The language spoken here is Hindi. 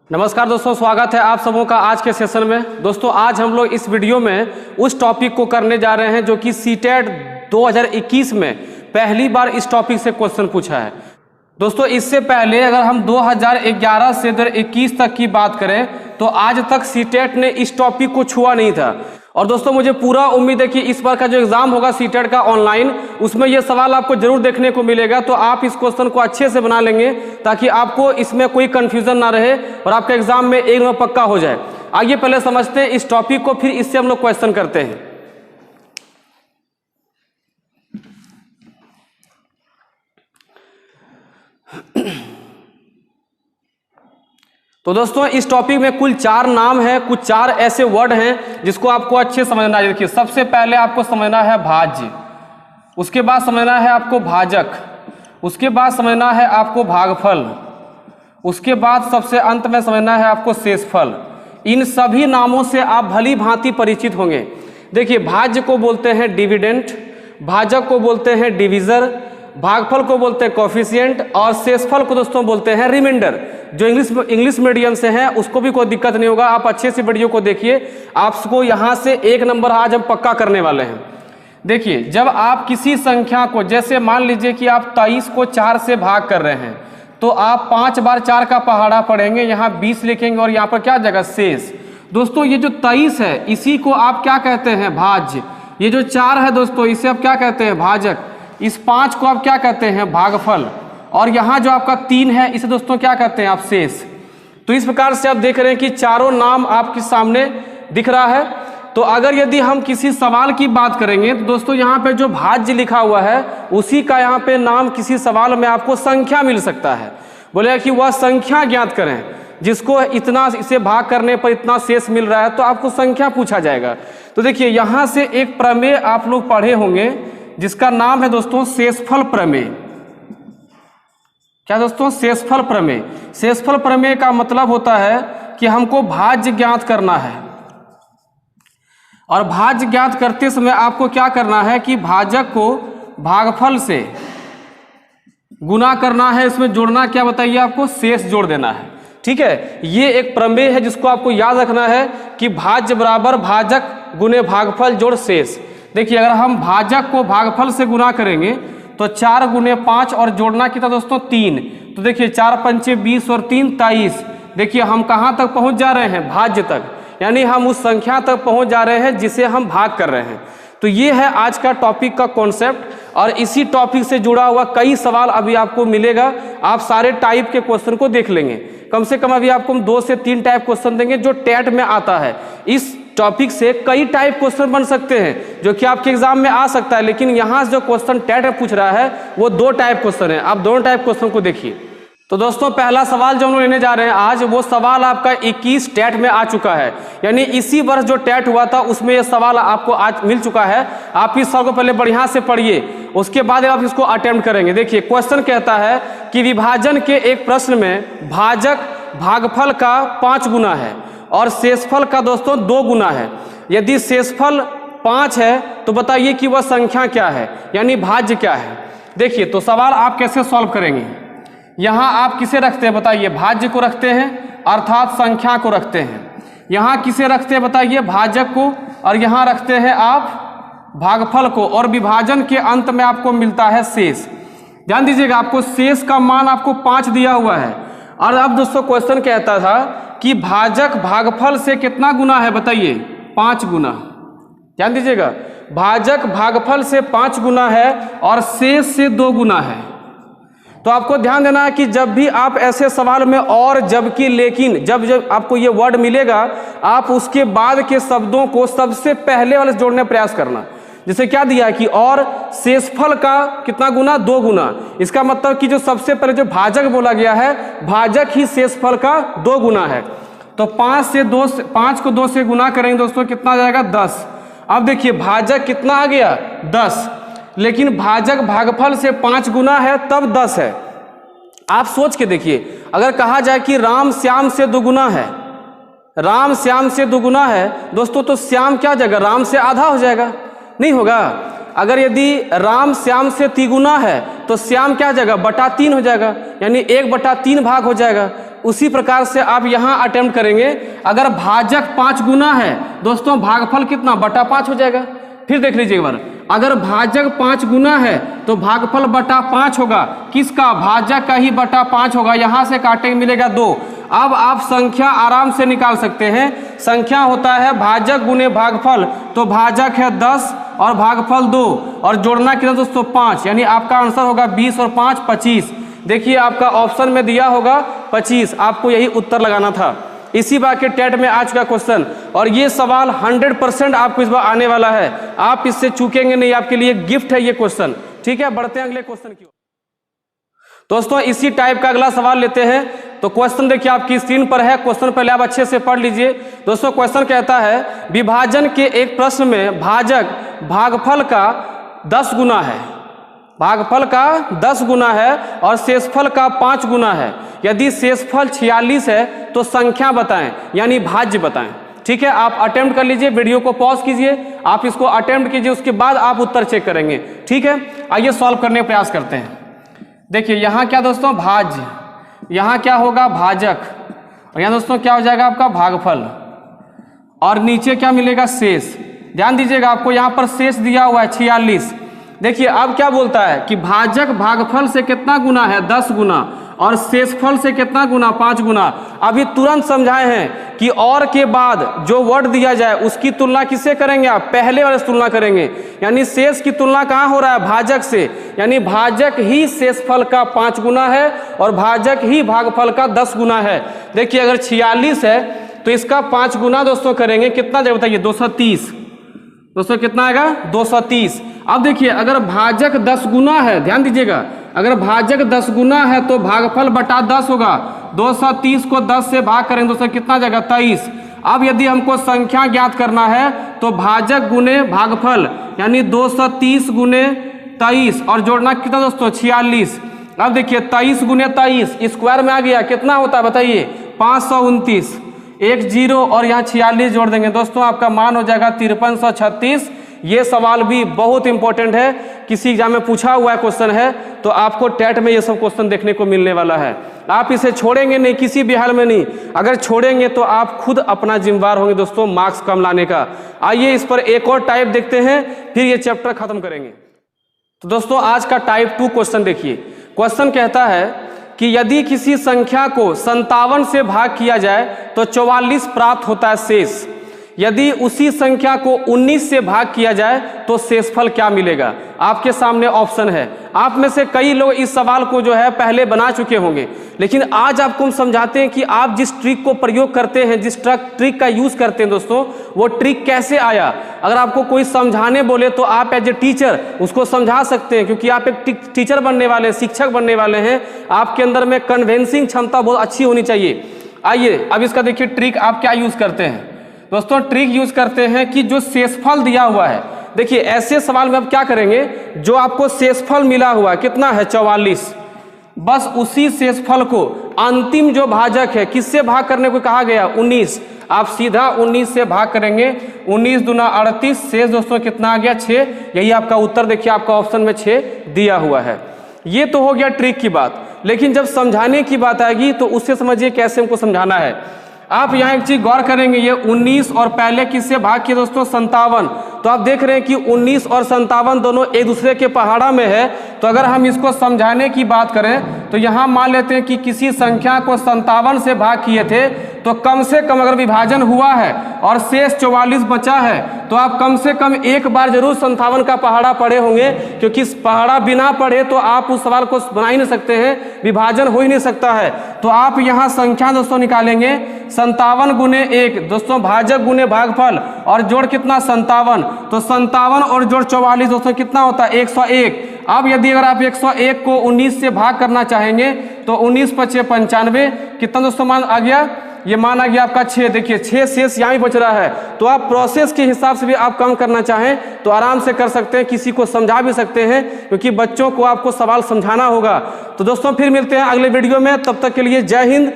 नमस्कार दोस्तों, स्वागत है आप सबों का आज के सेशन में। दोस्तों आज हम लोग इस वीडियो में उस टॉपिक को करने जा रहे हैं जो कि सीटेट 2021 में पहली बार इस टॉपिक से क्वेश्चन पूछा है। दोस्तों इससे पहले अगर हम 2011 से 2021 तक की बात करें तो आज तक सीटेट ने इस टॉपिक को छुआ नहीं था। और दोस्तों मुझे पूरा उम्मीद है कि इस बार का जो एग्जाम होगा सीटेट का ऑनलाइन, उसमें यह सवाल आपको जरूर देखने को मिलेगा। तो आप इस क्वेश्चन को अच्छे से बना लेंगे ताकि आपको इसमें कोई कंफ्यूजन ना रहे और आपके एग्जाम में एक नंबर पक्का हो जाए। आइए पहले समझते हैं इस टॉपिक को, फिर इससे हम लोग क्वेश्चन करते हैं। तो दोस्तों इस टॉपिक में कुल 4 नाम है, कुछ 4 ऐसे वर्ड हैं जिसको आपको अच्छे समझना है। देखिए सबसे पहले आपको समझना है भाज्य, उसके बाद समझना है आपको भाजक, उसके बाद समझना है आपको भागफल, उसके बाद सबसे अंत में समझना है आपको शेषफल। इन सभी नामों से आप भली भांति परिचित होंगे। देखिए भाज्य को बोलते हैं डिविडेंट, भाजक को बोलते हैं डिविजर, भागफल को बोलते हैं कोफिशिएंट और शेषफल को दोस्तों बोलते हैं रिमाइंडर। जो इंग्लिश मीडियम से है उसको भी कोई दिक्कत नहीं होगा, आप अच्छे से वीडियो को देखिए, आपको यहाँ से 1 नंबर आज हम पक्का करने वाले हैं। देखिए जब आप किसी संख्या को, जैसे मान लीजिए कि आप 23 को 4 से भाग कर रहे हैं तो आप 5 बार 4 का पहाड़ा पढ़ेंगे, यहाँ 20 लिखेंगे और यहाँ पर क्या जगह शेष। दोस्तों ये जो 23 है इसी को आप क्या कहते हैं भाज्य, ये जो 4 है दोस्तों इसे आप क्या कहते हैं भाजक, इस 5 को आप क्या कहते हैं भागफल और यहाँ जो आपका 3 है इसे दोस्तों क्या कहते हैं आप शेष। तो इस प्रकार से आप देख रहे हैं कि चारों नाम आपके सामने दिख रहा है। तो अगर यदि हम किसी सवाल की बात करेंगे तो दोस्तों यहाँ पे जो भाज्य लिखा हुआ है उसी का यहाँ पे नाम किसी सवाल में आपको संख्या मिल सकता है। बोले कि वह संख्या ज्ञात करें, जिसको इतना इसे भाग करने पर इतना शेष मिल रहा है तो आपको संख्या पूछा जाएगा। तो देखिए यहाँ से एक प्रमेय आप लोग पढ़े होंगे जिसका नाम है दोस्तों शेषफल प्रमेय। क्या दोस्तों शेषफल प्रमेय। शेषफल प्रमेय का मतलब होता है कि हमको भाज्य ज्ञात करना है और भाज्य ज्ञात करते समय आपको क्या करना है कि भाजक को भागफल से गुना करना है, इसमें जोड़ना क्या बताइए आपको शेष जोड़ देना है। ठीक है, ये एक प्रमेय है जिसको आपको याद रखना है कि भाज्य बराबर भाजक गुने भागफल जोड़ शेष। देखिए अगर हम भाजक को भागफल से गुना करेंगे तो 4 गुने 5 और जोड़ना कितना दोस्तों 3। तो देखिए 4 पंचे 20 और 3 23। देखिए हम कहाँ तक पहुँच जा रहे हैं भाज्य तक, यानी हम उस संख्या तक पहुँच जा रहे हैं जिसे हम भाग कर रहे हैं। तो ये है आज का टॉपिक का कॉन्सेप्ट और इसी टॉपिक से जुड़ा हुआ कई सवाल अभी आपको मिलेगा। आप सारे टाइप के क्वेश्चन को देख लेंगे, कम से कम अभी आपको हम 2 से 3 टाइप क्वेश्चन देंगे जो टेट में आता है। इस टॉपिक से कई टाइप क्वेश्चन बन सकते हैं जो कि आपके एग्जाम में आ सकता है, लेकिन यहाँ से जो क्वेश्चन टेट में पूछ रहा है वो 2 टाइप क्वेश्चन है। आप दोनों टाइप क्वेश्चन को देखिए। तो दोस्तों पहला सवाल जो हम लोग लेने जा रहे हैं आज, वो सवाल आपका 21 टेट में आ चुका है, यानी इसी वर्ष जो टेट हुआ था उसमें ये सवाल आपको आज मिल चुका है। आप इस सवाल को पहले बढ़िया से पढ़िए, उसके बाद आप इसको अटेम्प्ट करेंगे। देखिए क्वेश्चन कहता है कि विभाजन के एक प्रश्न में भाजक भागफल का 5 गुना है और शेषफल का दोस्तों 2 गुना है। यदि शेषफल 5 है तो बताइए कि वह संख्या क्या है, यानी भाज्य क्या है। देखिए तो सवाल आप कैसे सॉल्व करेंगे। यहाँ आप किसे रखते हैं बताइए, भाज्य को रखते हैं अर्थात संख्या को रखते हैं। यहाँ किसे रखते हैं बताइए, भाजक को, और यहाँ रखते हैं आप भागफल को, और विभाजन के अंत में आपको मिलता है शेष। ध्यान दीजिएगा आपको शेष का मान आपको 5 दिया हुआ है। और अब दोस्तों क्वेश्चन कहता था कि भाजक भागफल से कितना गुना है बताइए, 5 गुना। ध्यान दीजिएगा भाजक भागफल से 5 गुना है और शेष से 2 गुना है। तो आपको ध्यान देना है कि जब भी आप ऐसे सवाल में और, जबकि, लेकिन, जब आपको ये वर्ड मिलेगा आप उसके बाद के शब्दों को सबसे पहले वाले से जोड़ने प्रयास करना। जैसे क्या दिया है कि और शेषफल का कितना गुना, 2 गुना। इसका मतलब कि जो सबसे पहले जो भाजक बोला गया है, भाजक ही शेषफल का 2 गुना है। तो 5 को 2 से गुना करेंगे दोस्तों कितना आ जाएगा 10। अब देखिए भाजक कितना आ गया 10, लेकिन भाजक भागफल से 5 गुना है तब 10 है। आप सोच के देखिए, अगर कहा जाए कि राम श्याम से 2 गुना है, राम श्याम से 2 गुना है दोस्तों, तो श्याम क्या जाएगा, राम से आधा हो जाएगा, नहीं होगा। अगर यदि राम श्याम से 3 गुना है तो श्याम क्या जाएगा, बटा 3 हो जाएगा, यानी 1/3 भाग हो जाएगा। उसी प्रकार से आप यहाँ अटेम्प्ट करेंगे। अगर भाजक 5 गुना है दोस्तों, भागफल कितना बटा 5 हो जाएगा। फिर देख लीजिए एक बार, अगर भाजक 5 गुना है तो भागफल बटा 5 होगा। किसका? भाजक का ही बटा 5 होगा। यहाँ से काटेंगे मिलेगा 2। अब आप संख्या आराम से निकाल सकते हैं। संख्या होता है भाजक गुने भागफल, तो भाजक है 10 और भागफल 2 और जोड़ना कितना दोस्तों 5, यानी आपका आंसर होगा 20 और 5 25। देखिए आपका ऑप्शन में दिया होगा 25, आपको यही उत्तर लगाना था। इसी बार के टेट में आ चुका क्वेश्चन और ये सवाल 100% आपको इस बार आने वाला है। आप इससे चूकेंगे नहीं, आपके लिए गिफ्ट है ये क्वेश्चन। ठीक है, बढ़ते हैं अगले क्वेश्चन की ओर। दोस्तों इसी टाइप का अगला सवाल लेते हैं। तो क्वेश्चन देखिए आपकी स्क्रीन पर है। क्वेश्चन पहले आप अच्छे से पढ़ लीजिए। दोस्तों क्वेश्चन कहता है विभाजन के एक प्रश्न में भाजक भागफल का 10 गुना है, भागफल का 10 गुना है और शेषफल का 5 गुना है। यदि शेषफल 46 है तो संख्या बताएं, यानी भाज्य बताएं। ठीक है, आप अटेम्प्ट कर लीजिए, वीडियो को पॉज कीजिए, आप इसको अटेम्प्ट कीजिए, उसके बाद आप उत्तर चेक करेंगे। ठीक है, आइए सॉल्व करने का प्रयास करते हैं। देखिए यहाँ क्या दोस्तों भाज्य, यहाँ क्या होगा भाजक, और यहाँ दोस्तों क्या हो जाएगा आपका भागफल, और नीचे क्या मिलेगा शेष। ध्यान दीजिएगा, आपको यहाँ पर शेष दिया हुआ है 46। देखिए अब क्या बोलता है कि भाजक भागफल से कितना गुना है 10 गुना और शेषफल से कितना गुना 5 गुना। अभी तुरंत समझाए हैं कि और के बाद जो वर्ड दिया जाए उसकी तुलना किससे करेंगे आप? पहले वाले से तुलना करेंगे, यानी शेष की तुलना कहाँ हो रहा है? भाजक से, यानी भाजक ही शेषफल का 5 गुना है और भाजक ही भागफल का 10 गुना है। देखिए अगर 46 है तो इसका 5 गुना दोस्तों करेंगे, कितना जब बताइए 230। दोस्तों कितना आएगा 230। अब देखिए अगर भाजक 10 गुना है, ध्यान दीजिएगा, अगर भाजक 10 गुना है तो भागफल बटा 10 होगा। 230 को 10 से भाग करेंगे दोस्तों कितना जाएगा 23। अब यदि हमको संख्या ज्ञात करना है तो भाजक गुने भागफल, यानी 230 गुने 23 और जोड़ना कितना दोस्तों 46। अब देखिए 23 गुने 23 स्क्वायर में आ गया, कितना होता है बताइए 529। 1 0 और यहाँ 46 जोड़ देंगे दोस्तों, आपका मान हो जाएगा 5336। ये सवाल भी बहुत इंपॉर्टेंट है, किसी एग्जाम में पूछा हुआ क्वेश्चन है, तो आपको टेट में ये सब क्वेश्चन देखने को मिलने वाला है। आप इसे छोड़ेंगे नहीं, किसी भी हाल में नहीं। अगर छोड़ेंगे तो आप खुद अपना जिम्मेदार होंगे दोस्तों मार्क्स कम लाने का। आइए इस पर एक और टाइप देखते हैं, फिर ये चैप्टर खत्म करेंगे। तो दोस्तों आज का टाइप 2 क्वेश्चन देखिए। क्वेश्चन कहता है कि यदि किसी संख्या को 57 से भाग किया जाए तो 44 प्राप्त होता है शेष। यदि उसी संख्या को 19 से भाग किया जाए तो शेषफल क्या मिलेगा? आपके सामने ऑप्शन है। आप में से कई लोग इस सवाल को जो है पहले बना चुके होंगे, लेकिन आज आपको हम समझाते हैं कि आप जिस ट्रिक को प्रयोग करते हैं, जिस ट्रिक का यूज करते हैं दोस्तों, वो ट्रिक कैसे आया। अगर आपको कोई समझाने बोले तो आप एज ए टीचर उसको समझा सकते हैं, क्योंकि आप एक टीचर बनने वाले, शिक्षक बनने वाले हैं। आपके अंदर में कन्विंसिंग क्षमता बहुत अच्छी होनी चाहिए। आइए अब इसका देखिए ट्रिक आप क्या यूज करते हैं दोस्तों। ट्रिक यूज करते हैं कि जो शेषफल दिया हुआ है, देखिए ऐसे सवाल में आप क्या करेंगे, जो आपको शेषफल मिला हुआ है कितना है 44, बस उसी शेषफल को अंतिम जो भाजक है किससे भाग करने को कहा गया 19, आप सीधा 19 से भाग करेंगे। 19 दूना 38, शेष दोस्तों कितना आ गया 6। यही आपका उत्तर देखिए, आपका ऑप्शन में 6 दिया हुआ है। ये तो हो गया ट्रिक की बात, लेकिन जब समझाने की बात आएगी तो उससे समझिए कैसे हमको समझाना है। आप यहाँ एक चीज गौर करेंगे, ये 19 और पहले किससे भाग किए दोस्तों 57, तो आप देख रहे हैं कि 19 और 57 दोनों एक दूसरे के पहाड़ा में है। तो अगर हम इसको समझाने की बात करें तो यहाँ मान लेते हैं कि किसी संख्या को 57 से भाग किए थे, तो कम से कम अगर विभाजन हुआ है और शेष 44 बचा है तो आप कम से कम एक बार जरूर 57 का पहाड़ा पढ़े होंगे, क्योंकि पहाड़ा बिना पढ़े तो आप उस सवाल को बना ही नहीं सकते हैं, विभाजन हो ही नहीं सकता है। तो आप यहाँ संख्या दोस्तों निकालेंगे 57 गुने 1 दोस्तों, भाजक गुने भागफल और जोड़ कितना 57, तो 57 और जोड़ 44 दोस्तों कितना होता है 101। अब यदि अगर आप 101 को 19 से भाग करना चाहेंगे तो 19 × 5 = 95, कितना दोस्तों मान आ गया, ये मान आ गया आपका 6। देखिए 6 शेष यहाँ ही बच रहा है। तो आप प्रोसेस के हिसाब से भी आप कम करना चाहें तो आराम से कर सकते हैं, किसी को समझा भी सकते हैं, क्योंकि बच्चों को आपको सवाल समझाना होगा। तो दोस्तों फिर मिलते हैं अगले वीडियो में, तब तक के लिए जय हिंद।